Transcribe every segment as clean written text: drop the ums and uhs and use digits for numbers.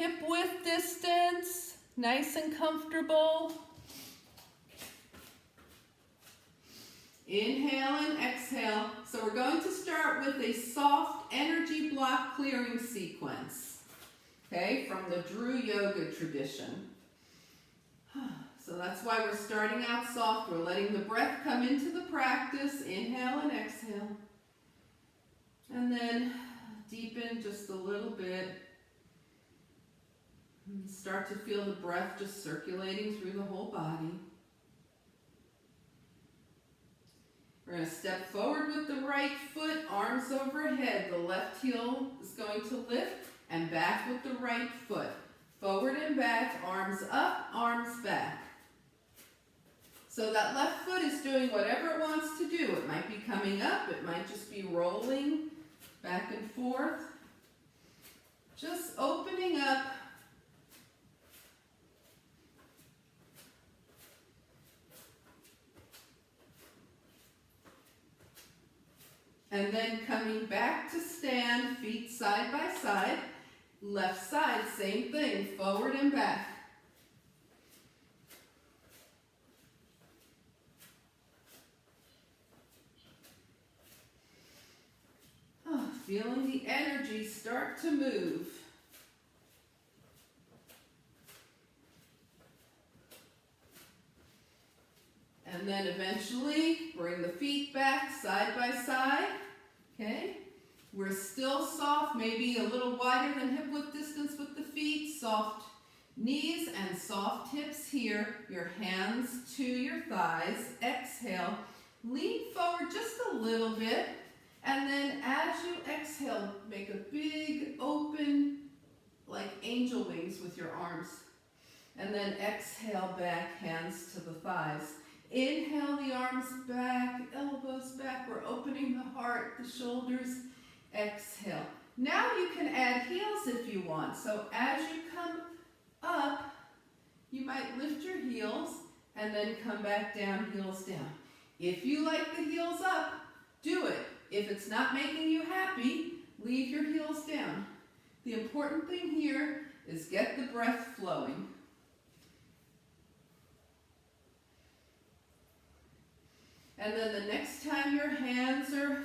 hip width distance, nice and comfortable. Inhale and exhale. So we're going to start with a soft energy block clearing sequence, okay, from the Drew Yoga tradition. So that's why we're starting out soft. We're letting the breath come into the practice. Inhale and exhale. And then deepen just a little bit. And start to feel the breath just circulating through the whole body. We're going to step forward with the right foot, arms overhead. The left heel is going to lift, and back with the right foot. Forward and back, arms up, arms back. So that left foot is doing whatever it wants to do. It might be coming up, it might just be rolling back and forth. Just opening up. And then coming back to stand, feet side by side. Left side, same thing, forward and back. Oh, feeling the energy start to move. And then eventually bring the feet back side by side, okay? We're still soft, maybe a little wider than hip width distance with the feet, soft knees and soft hips here. Your hands to your thighs, exhale. Lean forward just a little bit, and then as you exhale, make a big open, like angel wings with your arms. And then exhale back, hands to the thighs. Inhale the arms back, elbows back. We're opening the heart, the shoulders. Exhale. Now you can add heels if you want. So as you come up, you might lift your heels and then come back down, heels down. If you like the heels up, do it. If it's not making you happy, leave your heels down. The important thing here is get the breath flowing. And then the next time your hands are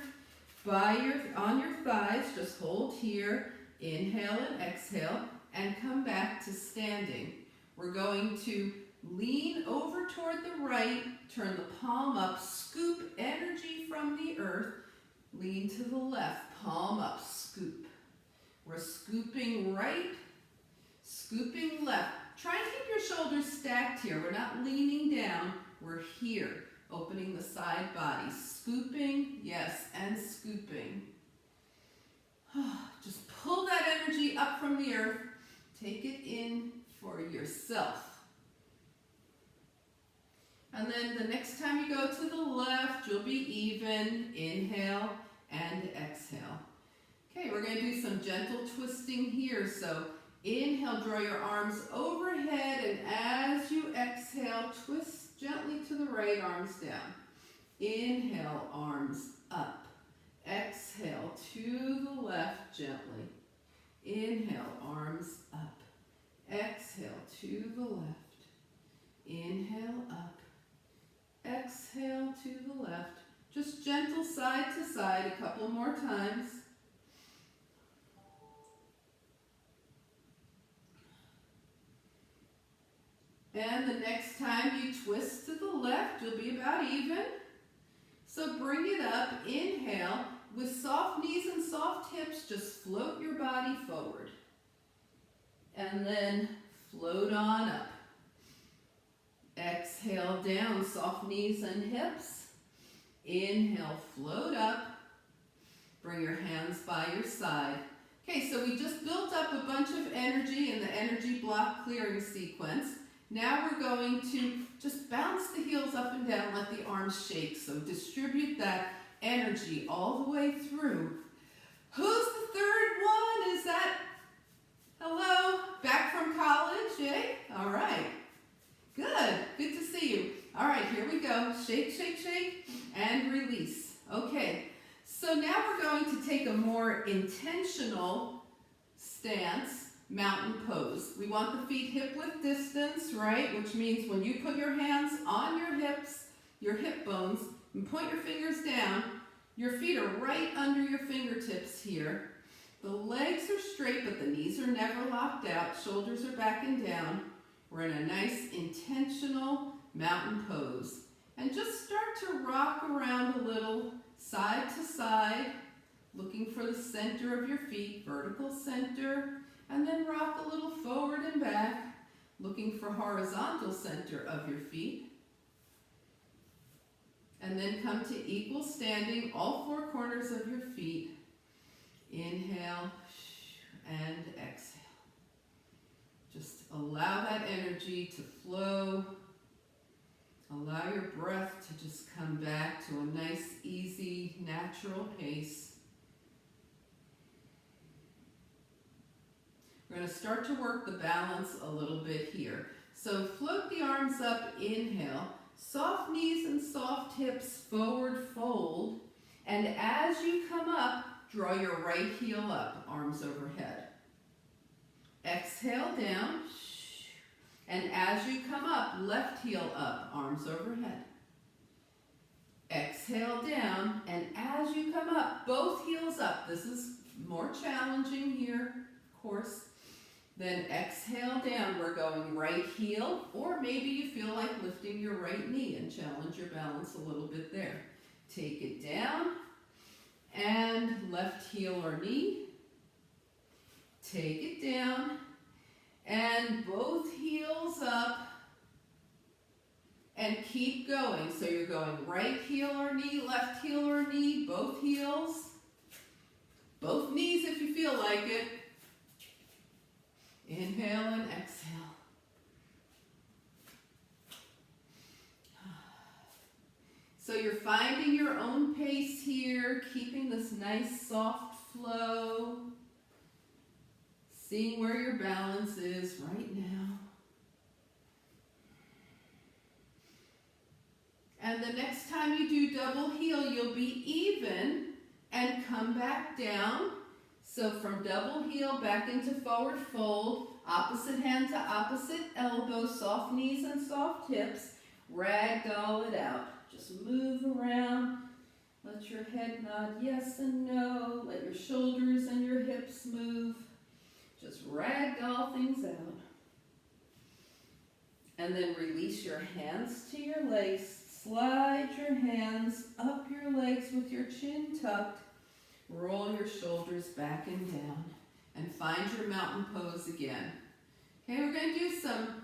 on your thighs, just hold here, inhale and exhale, and come back to standing. We're going to lean over toward the right, turn the palm up, scoop energy from the earth, lean to the left, palm up, scoop. We're scooping right, scooping left. Try and keep your shoulders stacked here. We're not leaning down, we're here. Opening the side body, scooping, yes, and scooping. Just pull that energy up from the earth. Take it in for yourself. And then the next time you go to the left, you'll be even. Inhale and exhale. Okay, we're going to do some gentle twisting here. So inhale, draw your arms overhead, and as you exhale, twist gently to the right, arms down. Inhale, arms up. Exhale to the left gently. Inhale, arms up. Exhale to the left. Inhale up. Exhale to the left. Just gentle side to side a couple more times. And the next time you twist to the left, you'll be about even. So bring it up, inhale. With soft knees and soft hips, just float your body forward. And then float on up. Exhale down, soft knees and hips. Inhale, float up. Bring your hands by your side. Okay, so we just built up a bunch of energy in the energy block clearing sequence. Now we're going to just bounce the heels up and down, let the arms shake. So distribute that energy all the way through. Who's the third one? Is that, hello, back from college, eh? All right, good to see you. All right, here we go. Shake, shake, shake, and release. Okay, so now we're going to take a more intentional stance mountain pose. We want the feet hip width distance, right? Which means when you put your hands on your hips, your hip bones, and point your fingers down, your feet are right under your fingertips here. The legs are straight, but the knees are never locked out. Shoulders are back and down. We're in a nice, intentional mountain pose. And just start to rock around a little, side to side, looking for the center of your feet, vertical center, and then rock a little forward and back, looking for horizontal center of your feet. And then come to equal standing, all four corners of your feet. Inhale and exhale. Just allow that energy to flow. Allow your breath to just come back to a nice, easy, natural pace. We're going to start to work the balance a little bit here. So float the arms up, inhale. Soft knees and soft hips, forward fold. And as you come up, draw your right heel up, arms overhead. Exhale down. And as you come up, left heel up, arms overhead. Exhale down, and as you come up, both heels up. This is more challenging here, of course. Then exhale down, we're going right heel, or maybe you feel like lifting your right knee and challenge your balance a little bit there. Take it down, and left heel or knee. Take it down, and both heels up, and keep going. So you're going right heel or knee, left heel or knee, both heels, both knees if you feel like it. Inhale and exhale. So you're finding your own pace here, keeping this nice soft flow, seeing where your balance is right now. And the next time you do double heel, you'll be even and come back down. So from double heel back into forward fold, opposite hand to opposite elbow, soft knees and soft hips, ragdoll it out. Just move around, let your head nod yes and no, let your shoulders and your hips move. Just ragdoll things out. And then release your hands to your legs, slide your hands up your legs with your chin tucked. Roll your shoulders back and down and find your mountain pose again. Okay, we're going to do some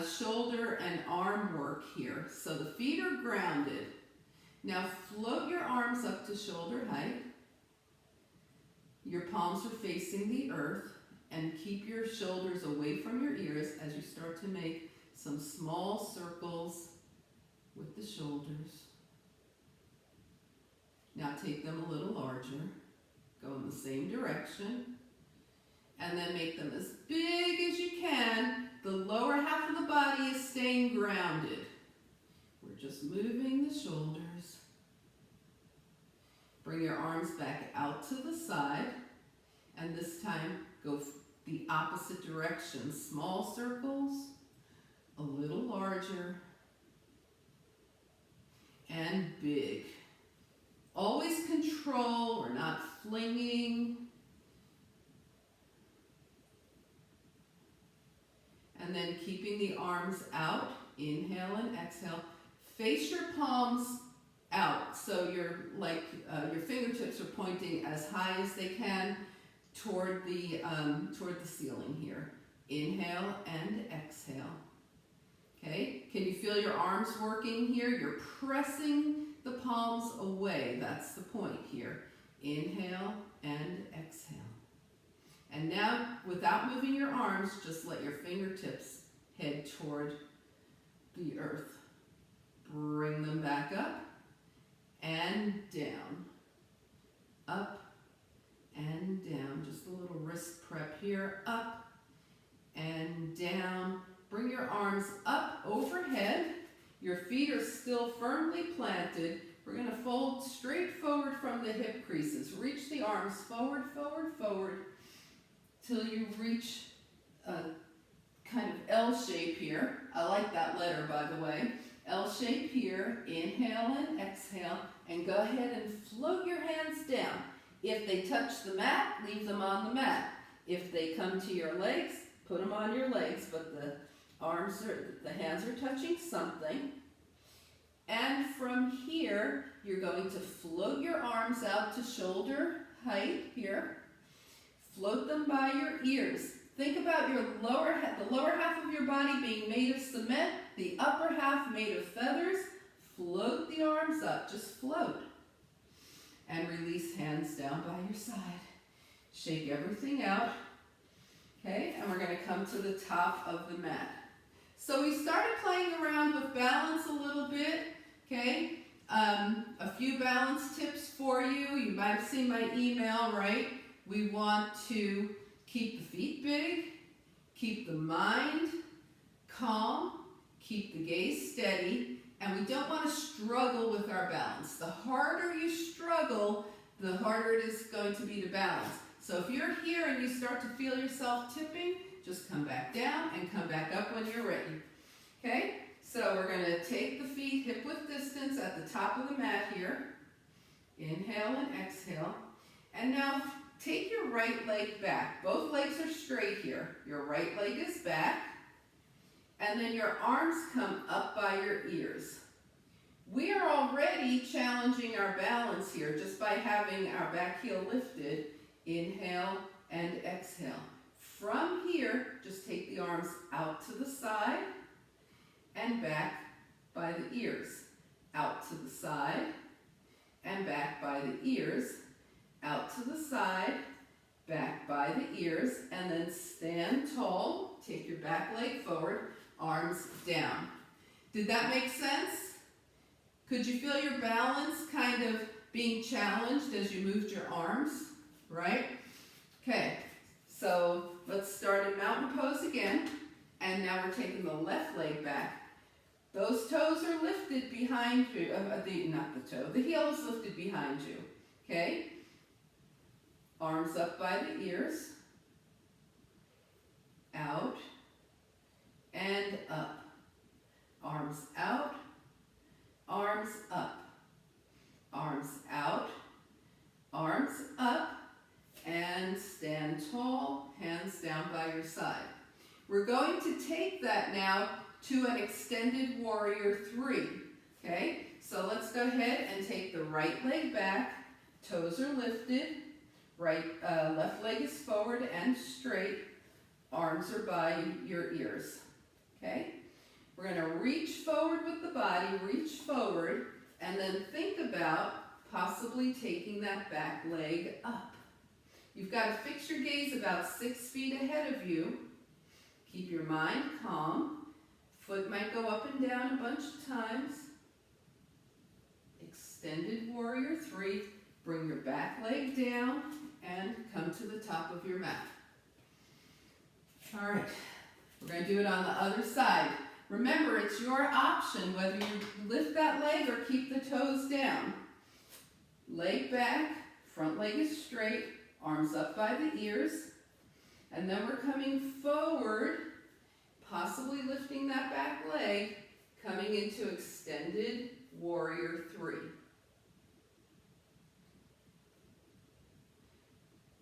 shoulder and arm work here. So the feet are grounded. Now float your arms up to shoulder height. Your palms are facing the earth, and keep your shoulders away from your ears as you start to make some small circles with the shoulders. Now take them a little larger, go in the same direction, and then make them as big as you can. The lower half of the body is staying grounded. We're just moving the shoulders. Bring your arms back out to the side, and this time go the opposite direction. Small circles, a little larger, and big. Always control, we're not flinging. And then keeping the arms out, inhale and exhale. Face your palms out, so your fingertips are pointing as high as they can toward the ceiling here. Inhale and exhale. Okay, can you feel your arms working here? You're pressing the palms away. That's the point here. Inhale and exhale. And now, without moving your arms, just let your fingertips head toward the earth. Bring them back up and down. Up and down. Just a little wrist prep here. Up and down. Bring your arms up overhead. Your feet are still firmly planted. We're going to fold straight forward from the hip creases. Reach the arms forward, forward, forward, till you reach a kind of L shape here. I like that letter, by the way. L shape here. Inhale and exhale. And go ahead and float your hands down. If they touch the mat, leave them on the mat. If they come to your legs, put them on your legs, but the hands are touching something. And from here, you're going to float your arms out to shoulder height here. Float them by your ears. Think about the lower half of your body being made of cement, the upper half made of feathers. Float the arms up, just float. And release hands down by your side. Shake everything out. Okay, and we're going to come to the top of the mat. So we started playing around with balance a little bit. Okay, a few balance tips for you. You might have seen my email, right? We want to keep the feet big, keep the mind calm, keep the gaze steady, and we don't want to struggle with our balance. The harder you struggle, the harder it is going to be to balance. So if you're here and you start to feel yourself tipping, just come back down and come back up when you're ready. Okay? So we're going to take the feet hip-width distance at the top of the mat here. Inhale and exhale. And now take your right leg back. Both legs are straight here. Your right leg is back. And then your arms come up by your ears. We are already challenging our balance here just by having our back heel lifted. Inhale and exhale. From here, just take the arms out to the side and back by the ears. Out to the side and back by the ears. Out to the side, back by the ears, and then stand tall. Take your back leg forward, arms down. Did that make sense? Could you feel your balance kind of being challenged as you moved your arms? Right? Okay, so let's start in mountain pose again. And now we're taking the left leg back. Those toes are lifted behind you. The heel is lifted behind you. Okay? Arms up by the ears. Out. And up. Arms out. Arms up. Arms out. Arms up. And stand tall, hands down by your side. We're going to take that now to an extended warrior 3. Okay, so let's go ahead and take the right leg back, toes are lifted, left leg is forward and straight, arms are by your ears. Okay, we're going to reach forward with the body, reach forward, and then think about possibly taking that back leg up. You've got to fix your gaze about 6 feet ahead of you. Keep your mind calm. Foot might go up and down a bunch of times. Extended warrior 3. Bring your back leg down and come to the top of your mat. All right, we're going to do it on the other side. Remember, it's your option whether you lift that leg or keep the toes down. Leg back, front leg is straight. Arms up by the ears, and then we're coming forward, possibly lifting that back leg, coming into extended warrior 3.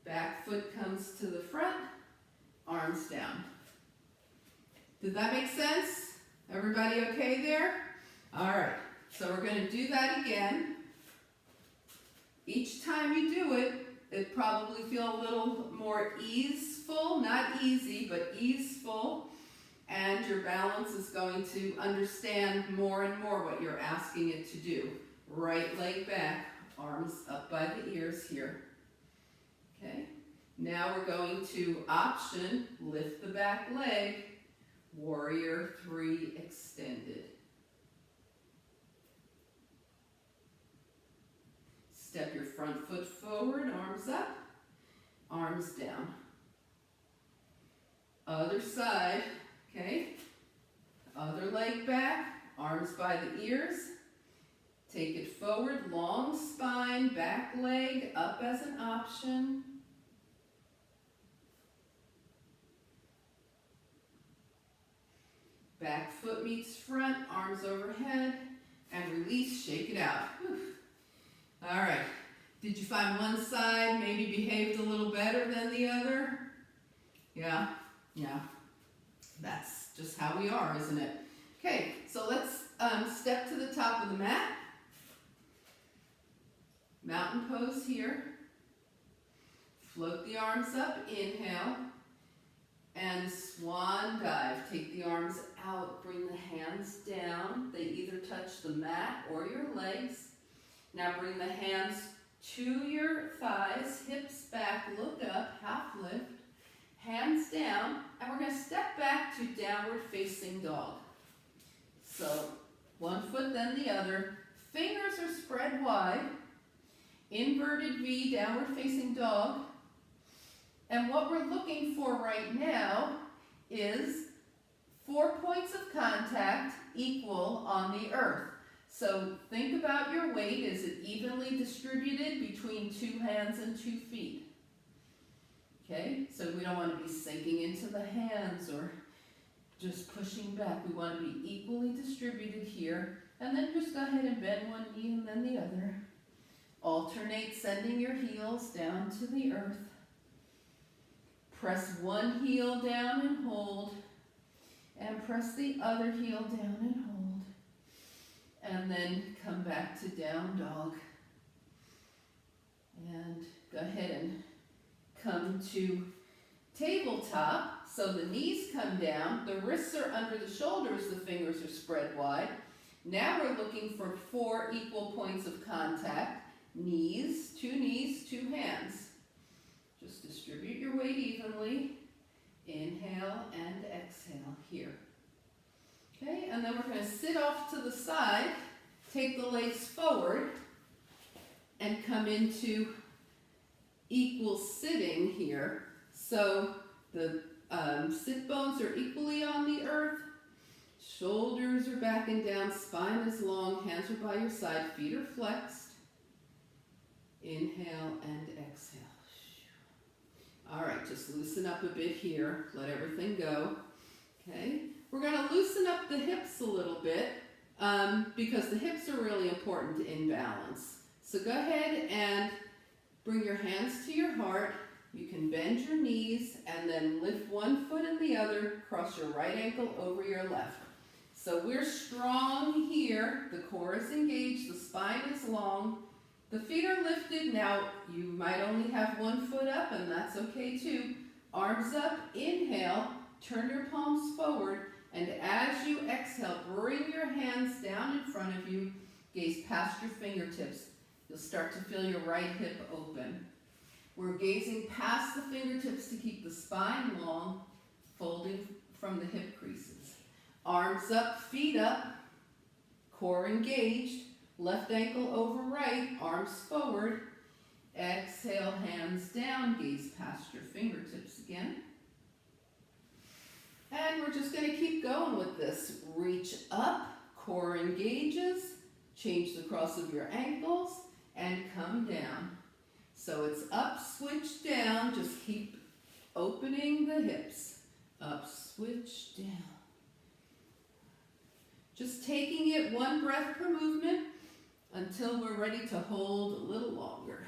Back foot comes to the front, arms down. Did that make sense? Everybody okay there? All right, so we're going to do that again. Each time you do it, it probably feel a little more easeful, not easy, but easeful, and your balance is going to understand more and more what you're asking it to do. Right leg back, arms up by the ears here. Okay, now we're going to option, lift the back leg, warrior 3 extended. Step your front foot forward, arms up, arms down. Other side, okay? Other leg back, arms by the ears. Take it forward, long spine, back leg up as an option. Back foot meets front, arms overhead, and release, shake it out. Whew. All right, did you find one side maybe behaved a little better than the other? Yeah, that's just how we are, isn't it? Okay, so let's step to the top of the mat. Mountain pose here. Float the arms up, inhale. And swan dive. Take the arms out, bring the hands down. They either touch the mat or your legs. Now bring the hands to your thighs, hips back, look up, half lift. Hands down, and we're going to step back to downward facing dog. So, one foot then the other. Fingers are spread wide. Inverted V, downward facing dog. And what we're looking for right now is 4 points of contact equal on the earth. So think about your weight. Is it evenly distributed between 2 hands and 2 feet? Okay, so we don't want to be sinking into the hands or just pushing back. We want to be equally distributed here. And then just go ahead and bend one knee and then the other. Alternate sending your heels down to the earth. Press one heel down and hold. And press the other heel down and hold. And then come back to down dog. And go ahead and come to tabletop. So the knees come down, the wrists are under the shoulders, the fingers are spread wide. Now we're looking for 4 equal points of contact. Knees, 2 hands. Just distribute your weight evenly. Inhale and exhale here. Okay, and then we're going to sit off to the side, take the legs forward, and come into equal sitting here. So the sit bones are equally on the earth. Shoulders are back and down, spine is long, hands are by your side, feet are flexed. Inhale and exhale. All right, just loosen up a bit here. Let everything go. Okay, we're going to loosen up the hips a little bit because the hips are really important in balance. So go ahead and bring your hands to your heart. You can bend your knees and then lift one foot and the other, cross your right ankle over your left. So we're strong here. The core is engaged, the spine is long. The feet are lifted. Now, you might only have one foot up, and that's okay too. Arms up, inhale, turn your palms forward, and as you exhale, bring your hands down in front of you, gaze past your fingertips. You'll start to feel your right hip open. We're gazing past the fingertips to keep the spine long, folding from the hip creases. Arms up, feet up, core engaged. Left ankle over right, arms forward. Exhale, hands down, gaze past your fingertips again. And we're just going to keep going with this. Reach up, core engages, change the cross of your ankles, and come down. So it's up, switch down, just keep opening the hips. Up, switch down. Just taking it one breath per movement until we're ready to hold a little longer.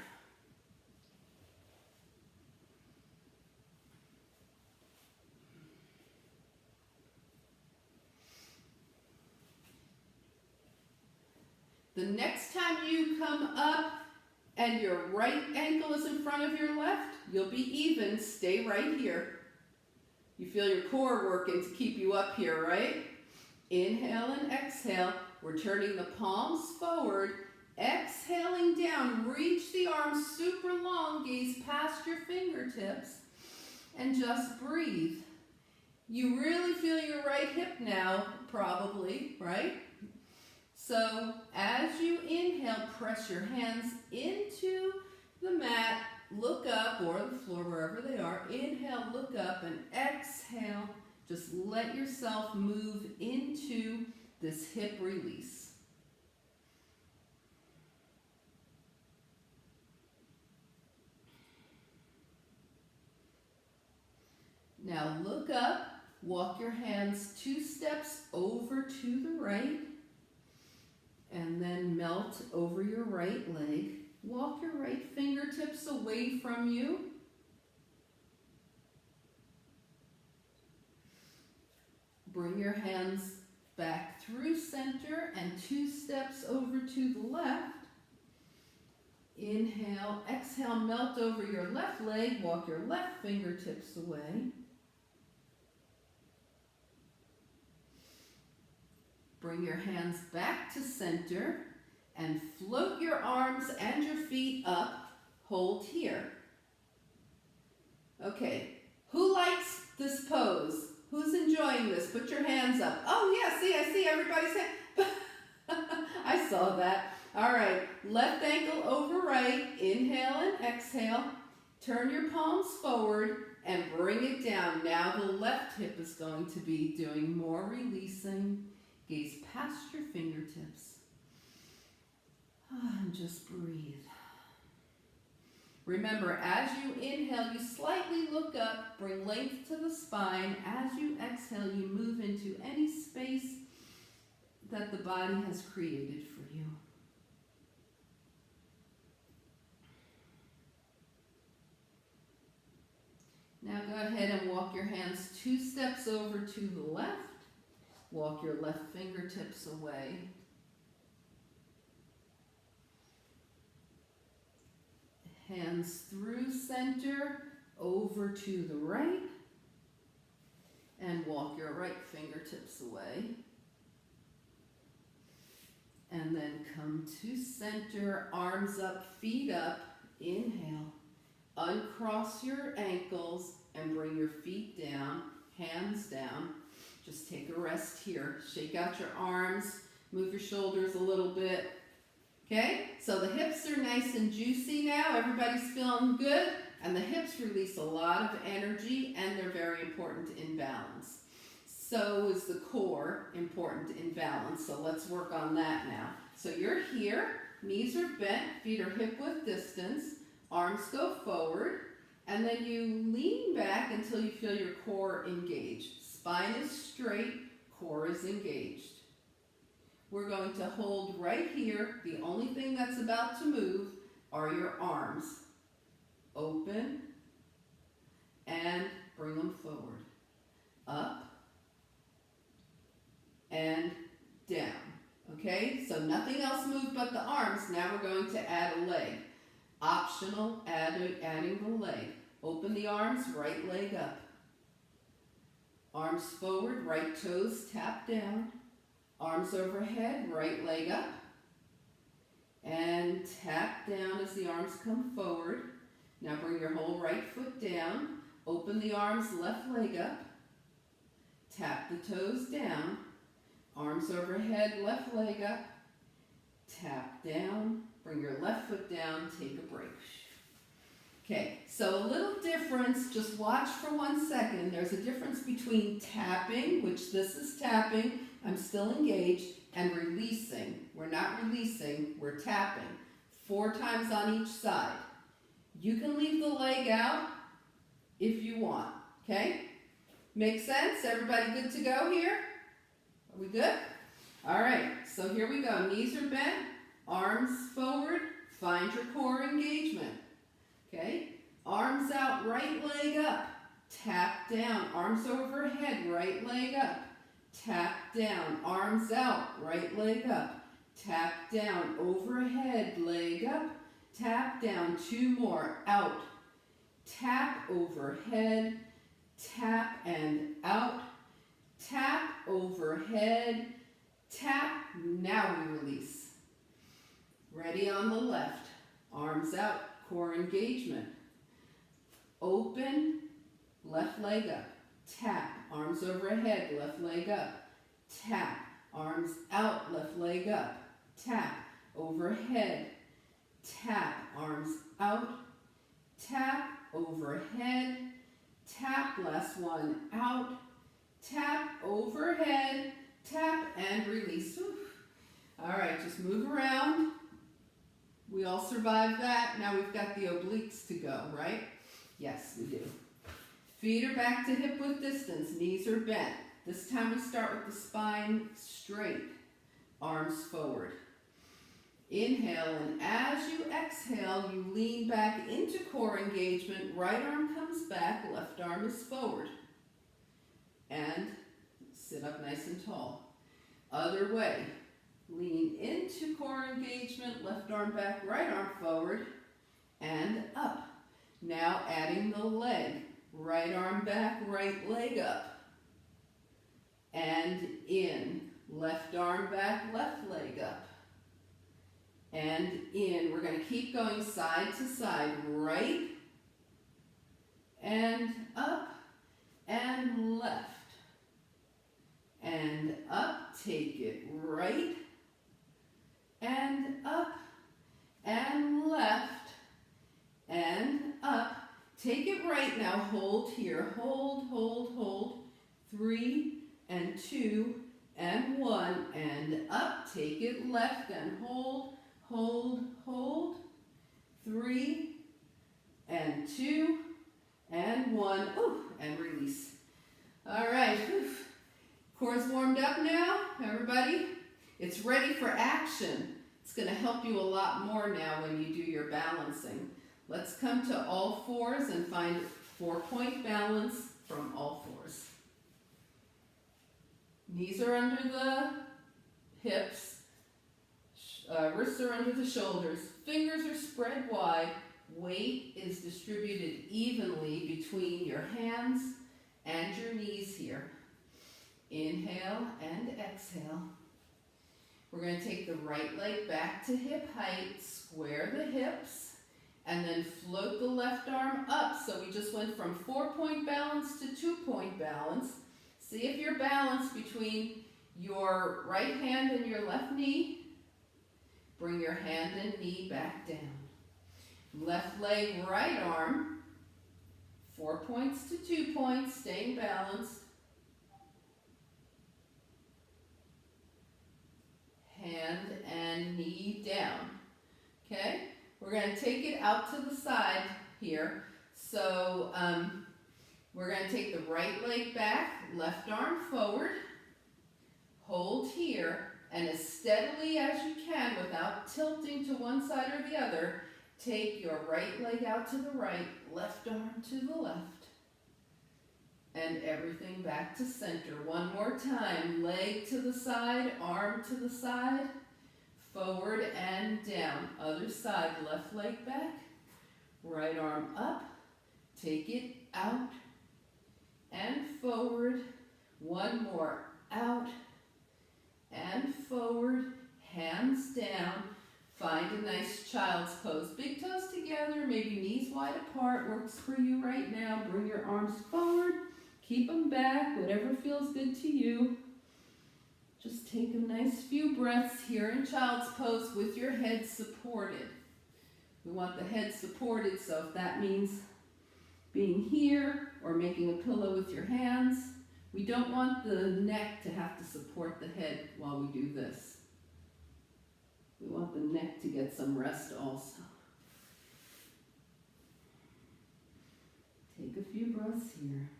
The next time you come up and your right ankle is in front of your left, you'll be even. Stay right here. You feel your core working to keep you up here, right? Inhale and exhale. We're turning the palms forward, exhaling down, reach the arms super long, gaze past your fingertips, and just breathe. You really feel your right hip now, probably, right? So as you inhale, press your hands into the mat, look up, or the floor, wherever they are. Inhale, look up, and exhale. Just let yourself move into this hip release. Now look up Walk your hands 2 steps over to the right, and then melt over your right leg. Walk your right fingertips away from you. Bring your hands back through center and 2 steps over to the left. Inhale, exhale, melt over your left leg. Walk your left fingertips away. Bring your hands back to center and float your arms and your feet up. Hold here. Okay, who likes this pose? Who's enjoying this? Put your hands up. Oh yeah, see, I see everybody's hand. I saw that. All right, left ankle over right. Inhale and exhale. Turn your palms forward and bring it down. Now the left hip is going to be doing more releasing. Gaze past your fingertips. And just breathe. Remember, as you inhale, you slightly look up, bring length to the spine. As you exhale, you move into any space that the body has created for you. Now go ahead and walk your hands 2 steps over to the left. Walk your left fingertips away. Hands through center, over to the right. And walk your right fingertips away. And then come to center, arms up, feet up. Inhale. Uncross your ankles and bring your feet down, hands down. Just take a rest here. Shake out your arms, move your shoulders a little bit. Okay, so the hips are nice and juicy now. Everybody's feeling good. And the hips release a lot of energy, and they're very important in balance. So is the core important in balance. So let's work on that now. So you're here, knees are bent, feet are hip-width distance, arms go forward, and then you lean back until you feel your core engaged. Spine is straight, core is engaged. We're going to hold right here. The only thing that's about to move are your arms. Open and bring them forward. Up and down. Okay, so nothing else moved but the arms. Now we're going to add a leg. Optional, adding the leg. Open the arms, right leg up. Arms forward, right toes tap down. Arms overhead, right leg up. And tap down as the arms come forward. Now bring your whole right foot down. Open the arms, left leg up. Tap the toes down. Arms overhead, left leg up. Tap down. Bring your left foot down. Take a break. Okay, so a little difference. Just watch for 1 second. There's a difference between tapping, which this is tapping. I'm still engaged, and releasing. We're not releasing, we're tapping. 4 times on each side. You can leave the leg out if you want, okay? Make sense? Everybody good to go here? Are we good? All right, so here we go. Knees are bent, arms forward, find your core engagement, okay? Arms out, right leg up, tap down, arms overhead, right leg up. Tap down, arms out, right leg up. Tap down, overhead, leg up. Tap down, 2 more, out. Tap overhead, tap and out. Tap overhead, tap, now we release. Ready on the left, arms out, core engagement. Open, left leg up. Tap, arms overhead, left leg up. Tap, arms out, left leg up. Tap, overhead. Tap, arms out. Tap, overhead. Tap, last one, out. Tap, overhead. Tap, and release. Oof. All right, just move around. We all survived that. Now we've got the obliques to go, right? Yes, we do. Feet are back to hip width distance, knees are bent. This time we start with the spine straight, arms forward. Inhale, and as you exhale, you lean back into core engagement. Right arm comes back, left arm is forward. And sit up nice and tall. Other way. Lean into core engagement, left arm back, right arm forward, and up. Now adding the leg. Right arm back, right leg up. And in. Left arm back, left leg up. And in. We're going to keep going side to side. Right and up and left. And up. Take it right and up and left and up. Take it right now. Hold here. Hold, hold, hold. 3 and 2 and 1 and up. Take it left and hold, hold, hold. 3 and 2 and 1. Ooh, and release. All right. Oof. Core's warmed up now, everybody. It's ready for action. It's going to help you a lot more now when you do your balancing. Let's come to all fours and find 4-point balance from all fours. Knees are under the hips, wrists are under the shoulders, fingers are spread wide, weight is distributed evenly between your hands and your knees here. Inhale and exhale. We're going to take the right leg back to hip height, square the hips, and then float the left arm up. So we just went from 4-point balance to 2-point balance. See if you're balanced between your right hand and your left knee. Bring your hand and knee back down. Left leg, right arm. 4 points to 2 points, staying balanced. Hand and knee down. Okay? We're going to take it out to the side here. So we're going to take the right leg back, left arm forward. Hold here, and as steadily as you can without tilting to one side or the other, take your right leg out to the right, left arm to the left. And everything back to center. One more time. Leg to the side, arm to the side, forward and down. Other side, left leg back, right arm up. Take it out and forward. One more. Out and forward. Hands down. Find a nice child's pose. Big toes together, maybe knees wide apart. Works for you right now. Bring your arms forward. Keep them back, whatever feels good to you. Just take a nice few breaths here in child's pose with your head supported. We want the head supported, so if that means being here or making a pillow with your hands, we don't want the neck to have to support the head while we do this. We want the neck to get some rest also. Take a few breaths here.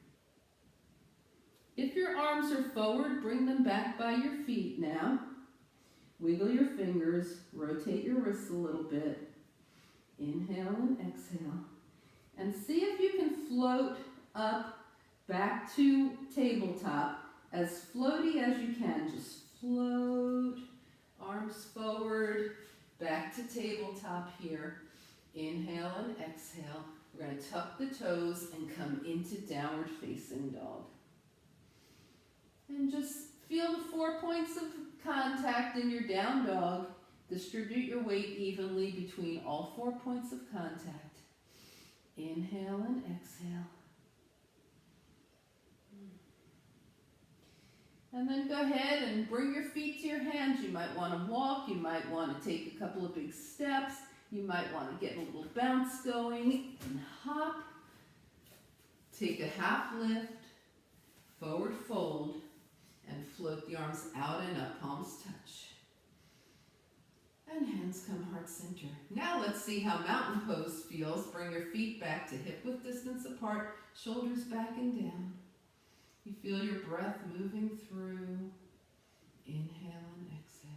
If your arms are forward, bring them back by your feet now. Wiggle your fingers, rotate your wrists a little bit. Inhale and exhale. And see if you can float up back to tabletop as floaty as you can. Just float, arms forward, back to tabletop here. Inhale and exhale. We're going to tuck the toes and come into downward facing dog. And just feel the 4 points of contact in your down dog. Distribute your weight evenly between all 4 points of contact. Inhale and exhale. And then go ahead and bring your feet to your hands. You might want to walk. You might want to take a couple of big steps. You might want to get a little bounce going and hop. Take a half lift, forward fold, and float the arms out and up, palms touch. And hands come heart center. Now let's see how mountain pose feels. Bring your feet back to hip width distance apart, shoulders back and down. You feel your breath moving through. Inhale and exhale.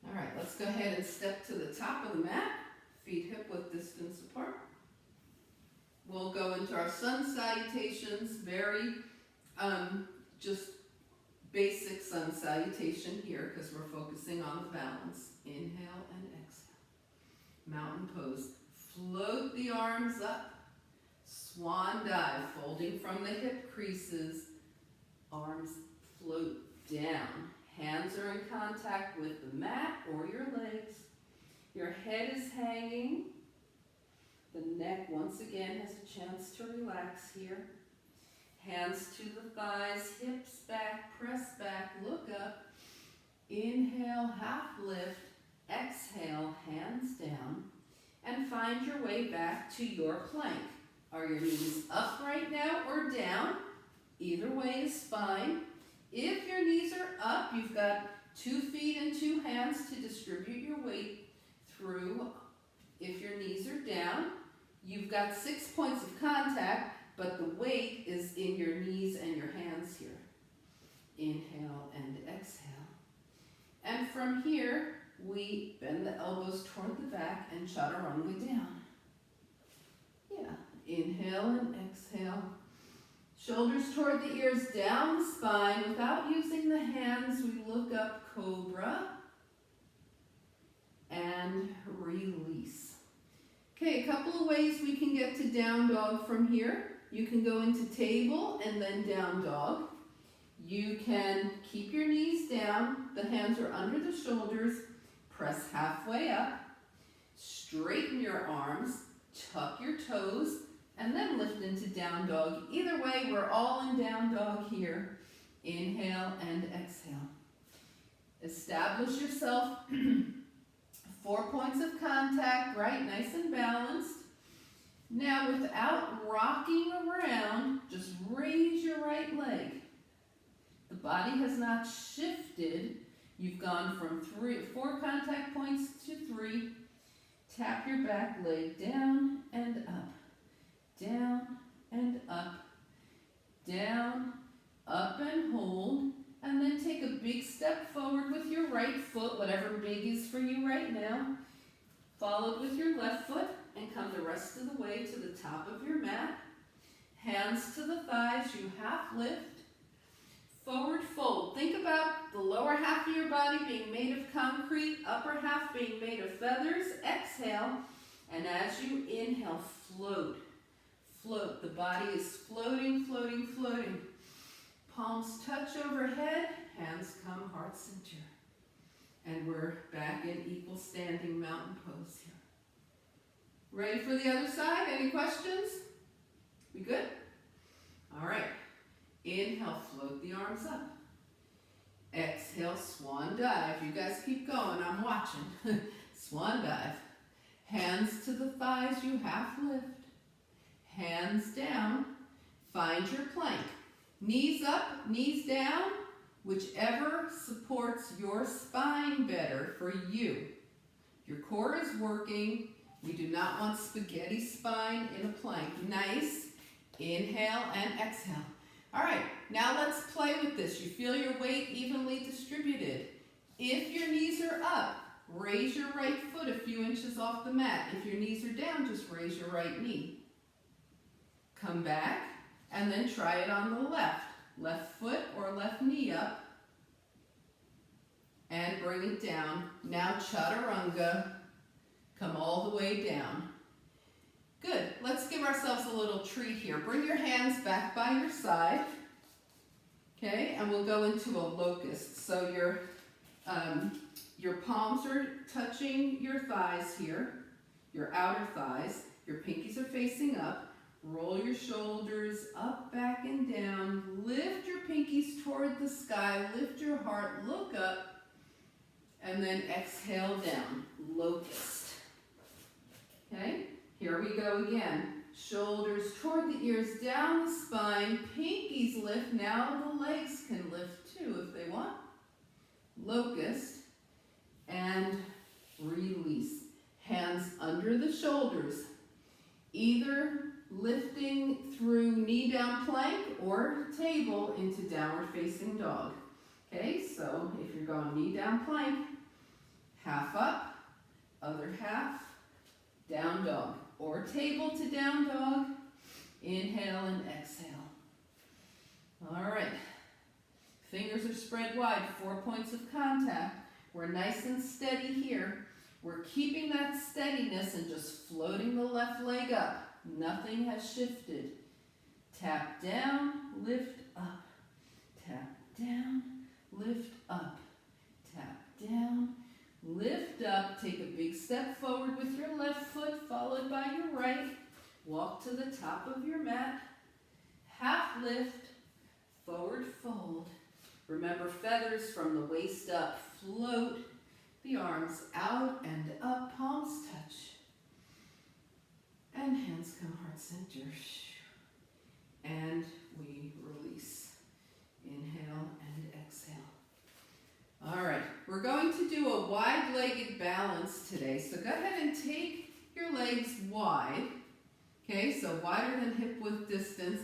All right, let's go ahead and step to the top of the mat. Feet hip width distance apart. We'll go into our sun salutations, very just basic sun salutation here because we're focusing on the balance. Inhale and exhale. Mountain pose. Float the arms up. Swan dive, folding from the hip creases. Arms float down. Hands are in contact with the mat or your legs. Your head is hanging. The neck, once again, has a chance to relax here. Hands to the thighs, hips back, press back, look up. Inhale, half lift. Exhale, hands down. And find your way back to your plank. Are your knees up right now or down? Either way is fine. If your knees are up, you've got 2 feet and 2 hands to distribute your weight through. If your knees are down, you've got 6 points of contact, but the weight is in your knees and your hands here. Inhale and exhale. And from here, we bend the elbows toward the back and chaturanga down. Yeah, inhale and exhale. Shoulders toward the ears, down the spine. Without using the hands, we look up, cobra, and release. Okay, a couple of ways we can get to down dog from here. You can go into table and then down dog. You can keep your knees down, the hands are under the shoulders, press halfway up, straighten your arms, tuck your toes, and then lift into down dog. Either way, we're all in down dog here. Inhale and exhale. Establish yourself 4 points of contact, right? Nice and balanced. Now, without rocking around, just raise your right leg. The body has not shifted. You've gone from 4 contact points to 3. Tap your back leg down and up. Down and up. Down, up and hold. And then take a big step forward with your right foot, whatever big is for you right now. Followed with your left foot and come the rest of the way to the top of your mat. Hands to the thighs, you half lift. Forward fold. Think about the lower half of your body being made of concrete, upper half being made of feathers. Exhale, and as you inhale, float. Float. The body is floating, floating, floating. Palms touch overhead, hands come heart center. And we're back in equal standing mountain pose here. Ready for the other side? Any questions? We good? All right. Inhale, float the arms up. Exhale, swan dive. You guys keep going, I'm watching. Swan dive. Hands to the thighs, you half lift. Hands down. Find your plank. Knees up, knees down, whichever supports your spine better for you. Your core is working. We do not want spaghetti spine in a plank. Nice. Inhale and exhale. All right, now let's play with this. You feel your weight evenly distributed. If your knees are up, raise your right foot a few inches off the mat. If your knees are down, just raise your right knee. Come back, and then try it on the left. Left foot or left knee up. And bring it down. Now chaturanga. Come all the way down. Good. Let's give ourselves a little treat here. Bring your hands back by your side. Okay, and we'll go into a locust. So your palms are touching your thighs here, your outer thighs. Your pinkies are facing up. Roll your shoulders up, back, and down. Lift your pinkies toward the sky. Lift your heart. Look up. And then exhale down. Locust. Okay? Here we go again. Shoulders toward the ears, down the spine, pinkies lift. Now the legs can lift too if they want. Locust, and release. Hands under the shoulders, either lifting through knee down plank or table into downward facing dog. Okay, so if you're going knee down plank, half up, other half, down dog, or table to down dog, inhale and exhale. All right, fingers are spread wide, 4 points of contact. We're nice and steady here. We're keeping that steadiness and just floating the left leg up. Nothing has shifted. Tap down, lift up. Tap down, lift up. Tap down, lift up. Take a big step forward with your left foot, followed by your right. Walk to the top of your mat. Half lift, forward fold. Remember, feathers from the waist up. Float the arms out and up, palms touch. And hands come heart center. And we release. Inhale and exhale. All right, we're going to do a wide-legged balance today. So go ahead and take your legs wide. Okay, so wider than hip width distance.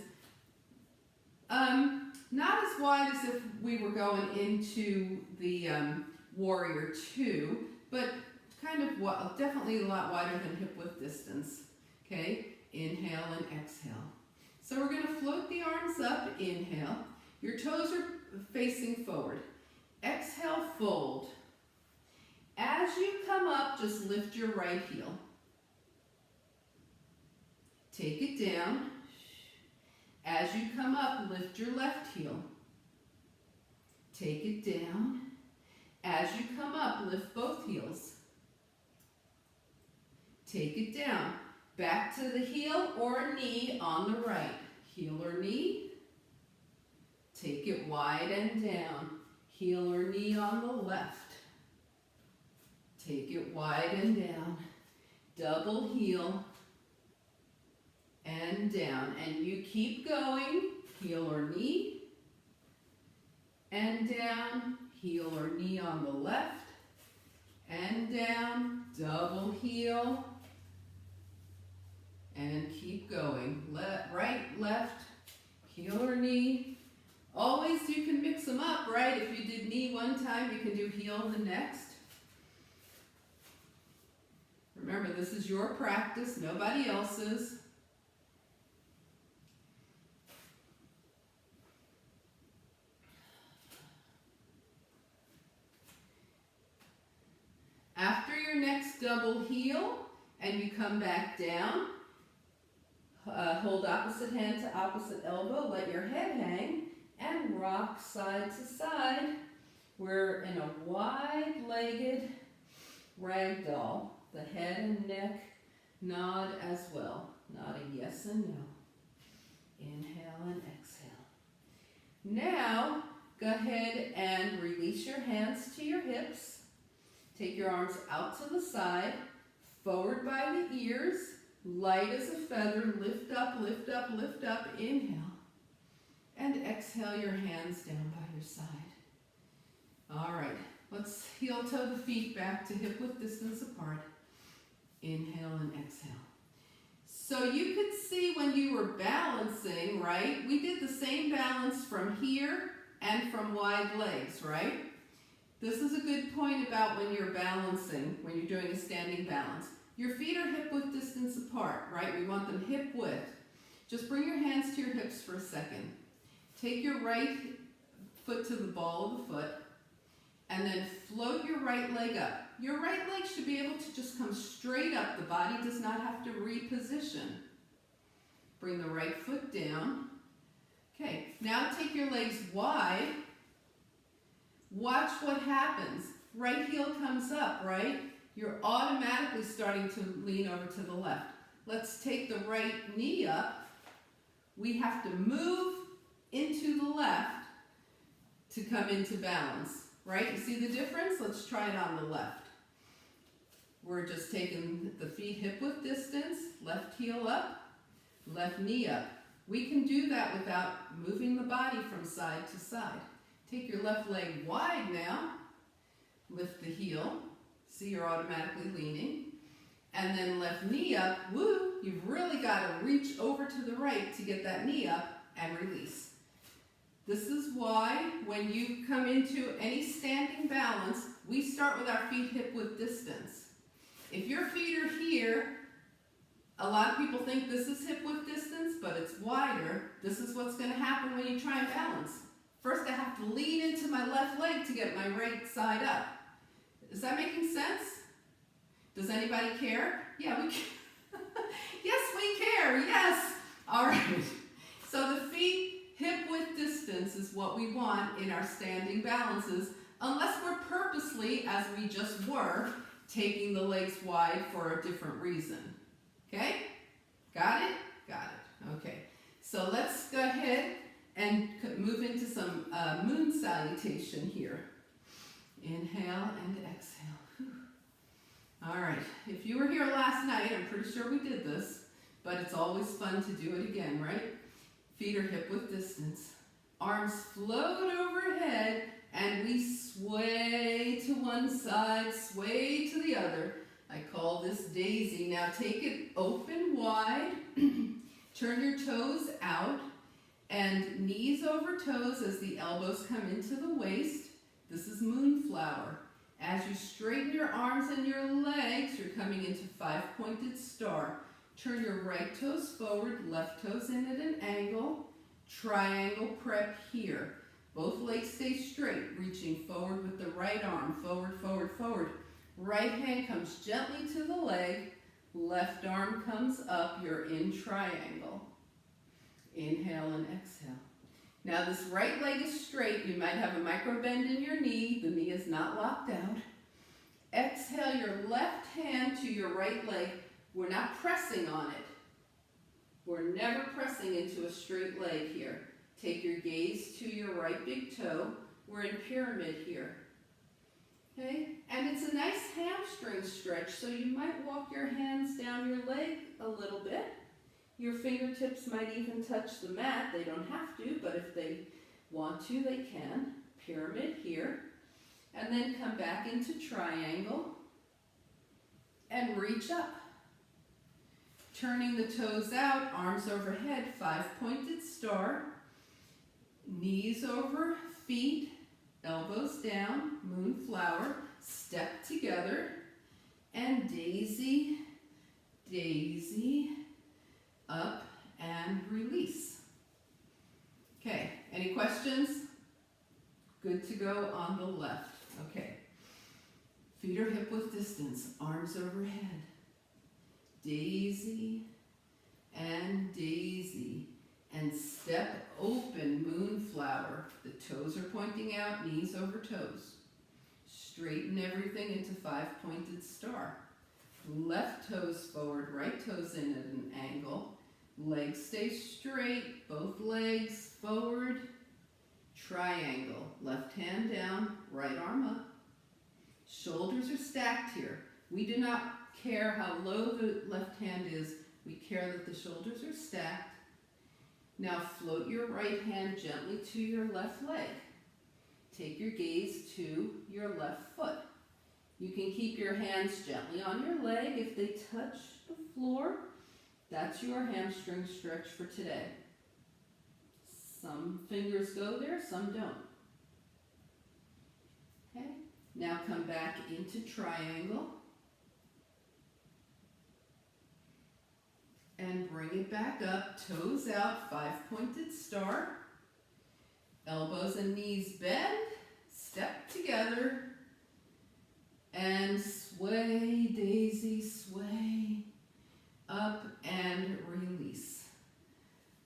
Not as wide as if we were going into the Warrior 2, but kind of definitely a lot wider than hip width distance. Okay, inhale and exhale. So we're going to float the arms up, inhale. Your toes are facing forward. Exhale, fold. As you come up, just lift your right heel. Take it down. As you come up, lift your left heel. Take it down. As you come up, lift both heels. Take it down. Back to the heel or knee on the right. Heel or knee. Take it wide and down. Heel or knee on the left. Take it wide and down. Double heel and down. And you keep going. Heel or knee and down. Heel or knee on the left and down. Double heel and keep going. Right, left, heel or knee. Always you can mix them up, right? If you did knee one time, you can do heel the next. Remember, this is your practice, nobody else's. After your next double heel, and you come back down, hold opposite hand to opposite elbow, let your head hang, and rock side to side. We're in a wide-legged ragdoll. The head and neck nod as well. Nodding yes and no. Inhale and exhale. Now, go ahead and release your hands to your hips. Take your arms out to the side, forward by the ears, light as a feather, lift up, lift up, lift up, inhale. And exhale your hands down by your side. All right, let's heel toe the feet back to hip width distance apart. Inhale and exhale. So you could see when you were balancing, right? We did the same balance from here and from wide legs, right? This is a good point about when you're balancing, when you're doing a standing balance. Your feet are hip width distance apart, right? We want them hip width. Just bring your hands to your hips for a second. Take your right foot to the ball of the foot, and then float your right leg up. Your right leg should be able to just come straight up. The body does not have to reposition. Bring the right foot down. Okay, now take your legs wide. Watch what happens. Right heel comes up, right? You're automatically starting to lean over to the left. Let's take the right knee up. We have to move into the left to come into balance, right? You see the difference? Let's try it on the left. We're just taking the feet hip width distance, left heel up, left knee up. We can do that without moving the body from side to side. Take your left leg wide now, lift the heel, see you're automatically leaning, and then left knee up, woo, you've really got to reach over to the right to get that knee up and release. This is why when you come into any standing balance, we start with our feet hip width distance. If your feet are here, a lot of people think this is hip width distance, but it's wider. This is what's going to happen when you try and balance. First, I have to lean into my left leg to get my right side up. Is that making sense? Does anybody care? Yeah, we care. Yes, we care. Yes. All right. So the feet hip width distance is what we want in our standing balances, unless we're purposely, as we just were, taking the legs wide for a different reason. Okay? Got it? Got it. Okay. So let's go ahead and move into some moon salutation here. Inhale and exhale. Whew. All right. If you were here last night, I'm pretty sure we did this, but it's always fun to do it again, right? Feet are hip width distance. Arms float overhead, and we sway to one side, sway to the other. I call this daisy. Now take it open wide, turn your toes out, and knees over toes as the elbows come into the waist. This is moonflower. As you straighten your arms and your legs, you're coming into five-pointed star. Turn your right toes forward, left toes in at an angle. Triangle prep here. Both legs stay straight, reaching forward with the right arm. Forward, forward, forward. Right hand comes gently to the leg. Left arm comes up. You're in triangle. Inhale and exhale. Now this right leg is straight. You might have a micro bend in your knee. The knee is not locked out. Exhale your left hand to your right leg. We're not pressing on it. We're never pressing into a straight leg here. Take your gaze to your right big toe. We're in pyramid here. Okay? And it's a nice hamstring stretch, so you might walk your hands down your leg a little bit. Your fingertips might even touch the mat. They don't have to, but if they want to, they can. Pyramid here. And then come back into triangle and reach up. Turning the toes out, arms overhead, five-pointed star. Knees over feet, elbows down, moonflower. Step together and daisy, daisy, up and release. Okay, any questions? Good to go on the left. Okay, feet are hip width distance, arms overhead. Daisy and daisy. And step open, moonflower. The toes are pointing out, knees over toes. Straighten everything into five-pointed star. Left toes forward, right toes in at an angle. Legs stay straight, both legs forward. Triangle, left hand down, right arm up. Shoulders are stacked here. We do not care how low the left hand is. We care that the shoulders are stacked. Now float your right hand gently to your left leg. Take your gaze to your left foot. You can keep your hands gently on your leg. If they touch the floor, that's your hamstring stretch for today. Some fingers go there, some don't. Okay, now come back into triangle. And bring it back up, toes out, five-pointed star. Elbows and knees bend, step together, and sway, daisy, sway, up and release.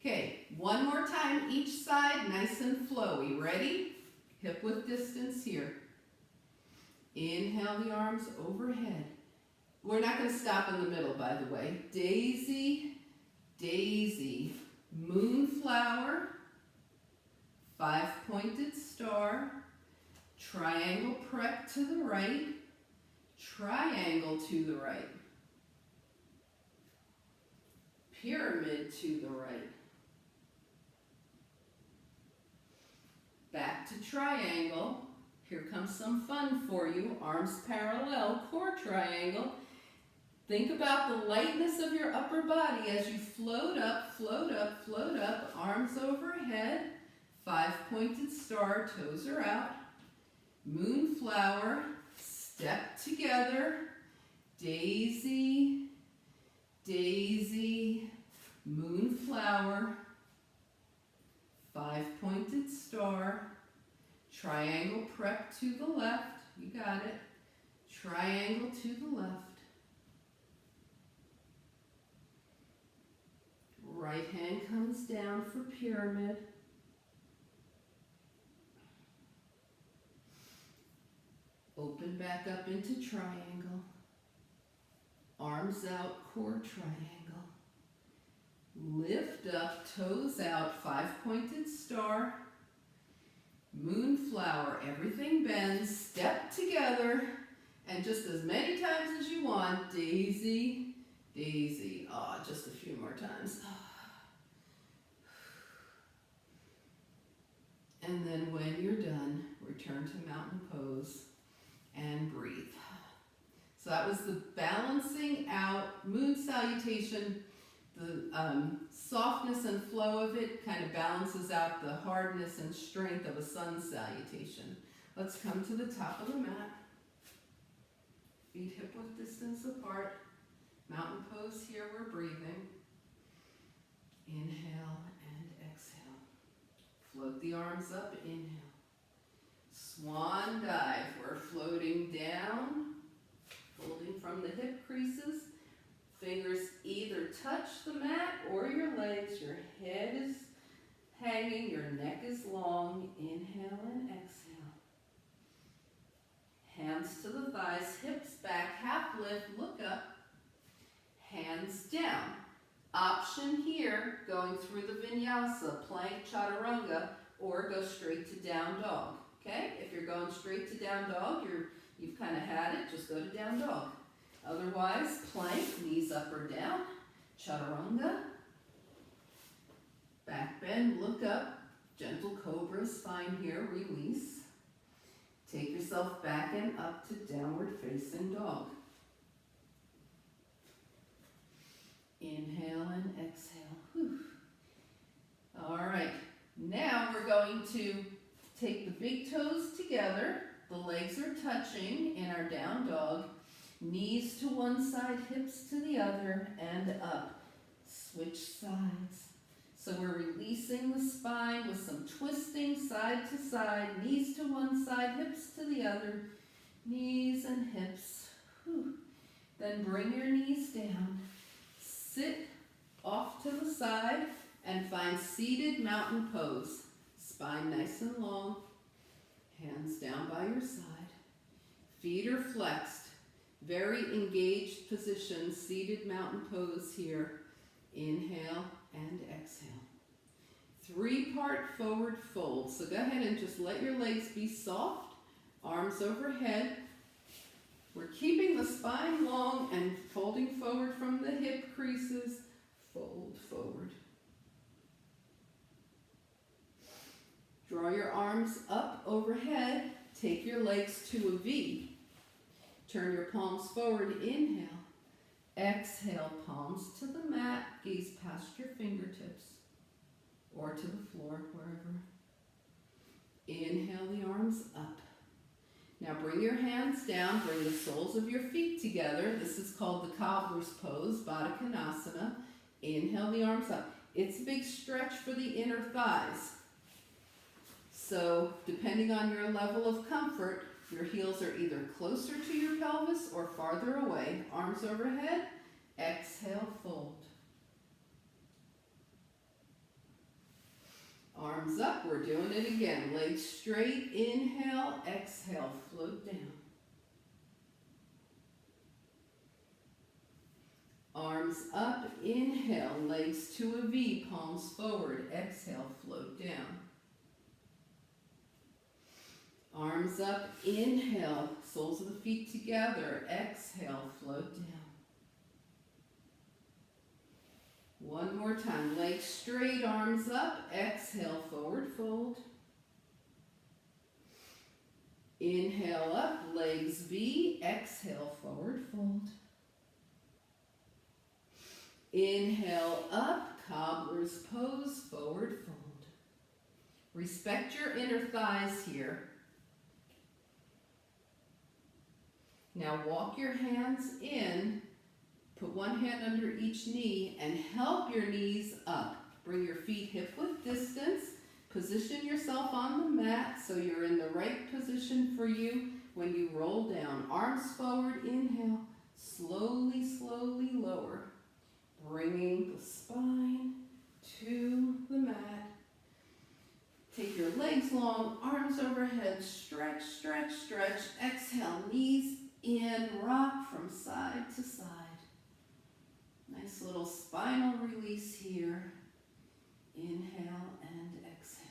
Okay, one more time each side, nice and flowy. Ready? Hip width distance here. Inhale the arms overhead. We're not going to stop in the middle, by the way. Daisy, daisy, moonflower, five-pointed star, triangle prep to the right, triangle to the right. pyramid to the right. Back to triangle. Here comes some fun for you. Arms parallel, core triangle. Think about the lightness of your upper body as you float up, float up, float up, arms overhead, 5-pointed star, toes are out, moonflower, step together, daisy, daisy, moonflower, 5-pointed star, triangle prep to the left, you got it, triangle to the left, right hand comes down for pyramid, open back up into triangle, arms out, core triangle, lift up, toes out, 5-pointed star, moonflower, everything bends, step together, and just as many times as you want, daisy, daisy, just a few more times. And then when you're done, return to mountain pose and breathe. So that was the balancing out moon salutation. The softness and flow of it kind of balances out the hardness and strength of a sun salutation. Let's come to the top of the mat. Feet hip width distance apart. Mountain pose here, we're breathing. Inhale and exhale. Float the arms up, inhale. Swan dive, we're floating down, folding from the hip creases. Fingers either touch the mat or your legs. Your head is hanging, your neck is long. Inhale and exhale. Hands to the thighs, hips back, half lift, look up. Hands down. Option here, going through the vinyasa, plank, chaturanga, or go straight to down dog. Okay? If you're going straight to down dog, you've kind of had it, just go to down dog. Otherwise, plank, knees up or down, chaturanga, back bend, look up, gentle cobra, spine here, release. Take yourself back and up to downward facing dog. Inhale and exhale. Whew. All right, now we're going to take the big toes together, the legs are touching in our down dog. Knees to one side, hips to the other, and up. Switch sides. So we're releasing the spine with some twisting side to side, knees to one side, hips to the other, knees and hips. Whew. Then bring your knees down. Sit off to the side and find seated mountain pose. Spine nice and long, hands down by your side. Feet are flexed. Very engaged position, seated mountain pose here. Inhale and exhale. 3-part forward fold. So go ahead and just let your legs be soft, arms overhead. We're keeping the spine long and folding forward from the hip creases. Fold forward. Draw your arms up overhead. Take your legs to a V. Turn your palms forward, inhale. Exhale, palms to the mat, gaze past your fingertips or to the floor, wherever. Inhale the arms up. Now bring your hands down, bring the soles of your feet together. This is called the cobbler's pose, Baddha Konasana. Inhale the arms up. It's a big stretch for the inner thighs. So depending on your level of comfort, your heels are either closer to your pelvis or farther away. Arms overhead. Exhale, fold. Arms up. We're doing it again. Legs straight. Inhale. Exhale. Float down. Arms up. Inhale. Legs to a V. Palms forward. Exhale. Float down. Arms up, inhale, soles of the feet together, exhale, float down. One more time, legs straight, arms up, exhale, forward fold. Inhale up, legs V, exhale, forward fold. Inhale up, cobbler's pose, forward fold. Respect your inner thighs here. Now walk your hands in, put one hand under each knee and help your knees up. Bring your feet hip width distance. Position yourself on the mat so you're in the right position for you when you roll down. Arms forward, inhale, slowly, slowly lower. Bringing the spine to the mat. Take your legs long, arms overhead, stretch, stretch, stretch. Exhale, knees in, rock from side to side. Nice little spinal release here. Inhale and exhale.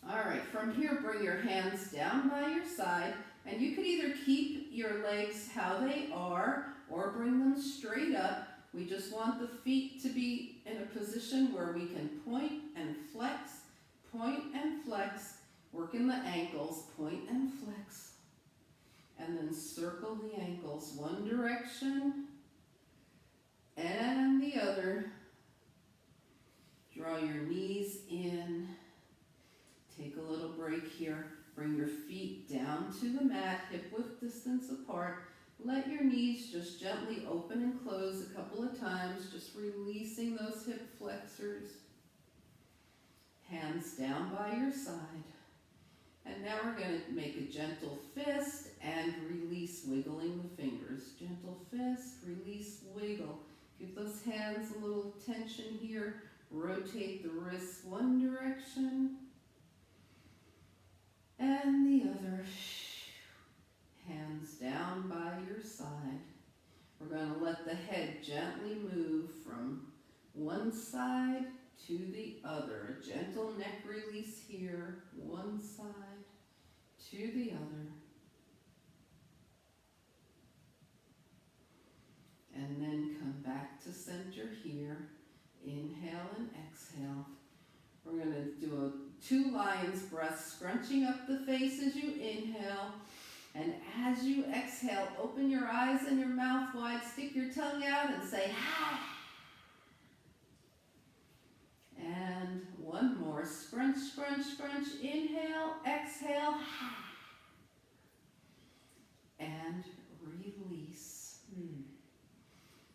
All right, from here, bring your hands down by your side, and you could either keep your legs how they are or bring them straight up. We just want the feet to be in a position where we can point and flex, working the ankles, point and flex, and then circle the ankles one direction and the other. Draw your knees in. Take a little break here. Bring your feet down to the mat, hip width distance apart. Let your knees just gently open and close a couple of times, just releasing those hip flexors. Hands down by your side. And now we're going to make a gentle fist and release, wiggling the fingers. Gentle fist, release, wiggle. Give those hands a little tension here. Rotate the wrists one direction and the other. Hands down by your side. We're going to let the head gently move from one side to the other. A gentle neck release here, one side to the other. And then come back to center here. Inhale and exhale. We're going to do a 2 lion's breath, scrunching up the face as you inhale. And as you exhale, open your eyes and your mouth wide, stick your tongue out and say, ha. And one more, scrunch, scrunch, scrunch. Inhale, exhale, ha. And release.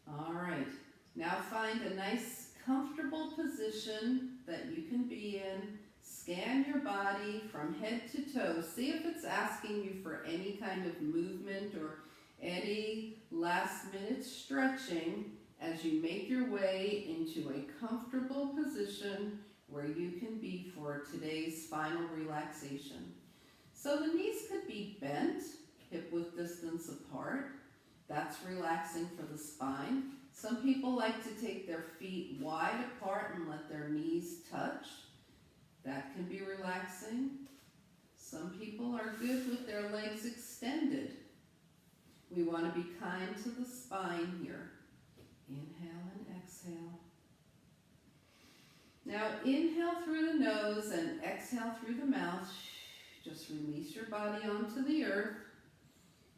All right, now find a nice, comfortable position that you can be in. Scan your body from head to toe. See if it's asking you for any kind of movement or any last-minute stretching as you make your way into a comfortable position where you can be for today's final relaxation. So the knees could be bent, hip width distance apart. That's relaxing for the spine. Some people like to take their feet wide apart and let their knees touch. That can be relaxing. Some people are good with their legs extended. We want to be kind to the spine here. Inhale and exhale. Now inhale through the nose and exhale through the mouth. Just release your body onto the earth.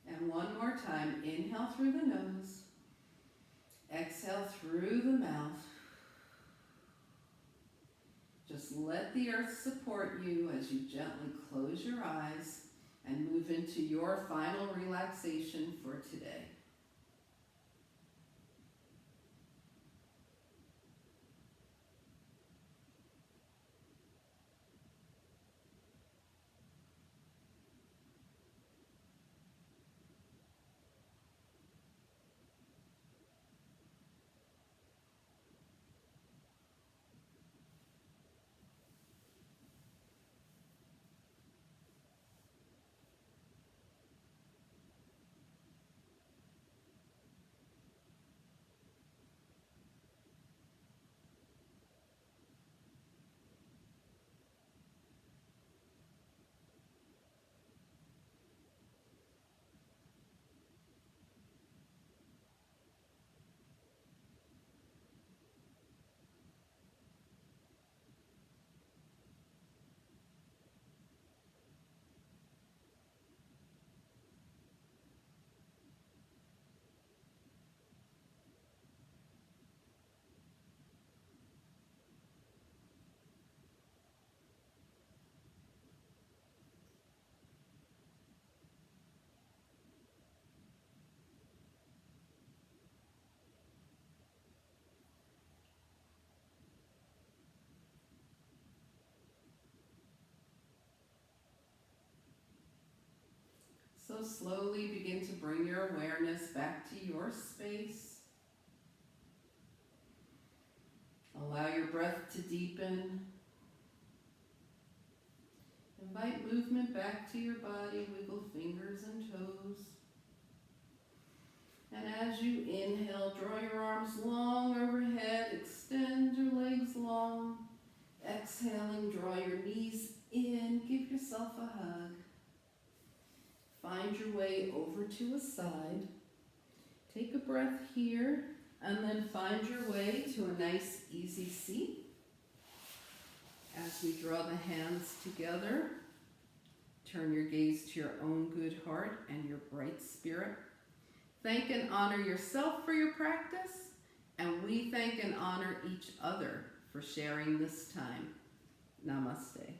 And one more time, inhale through the nose. Exhale through the mouth. Just let the earth support you as you gently close your eyes and move into your final relaxation for today. So slowly begin to bring your awareness back to your space. Allow your breath to deepen. Invite movement back to your body. Wiggle fingers and toes. And as you inhale, draw your arms long overhead. Extend your legs long. Exhaling, draw your knees in. Give yourself a hug. Find your way over to a side. Take a breath here, and then find your way to a nice, easy seat. As we draw the hands together, turn your gaze to your own good heart and your bright spirit. Thank and honor yourself for your practice, and we thank and honor each other for sharing this time. Namaste.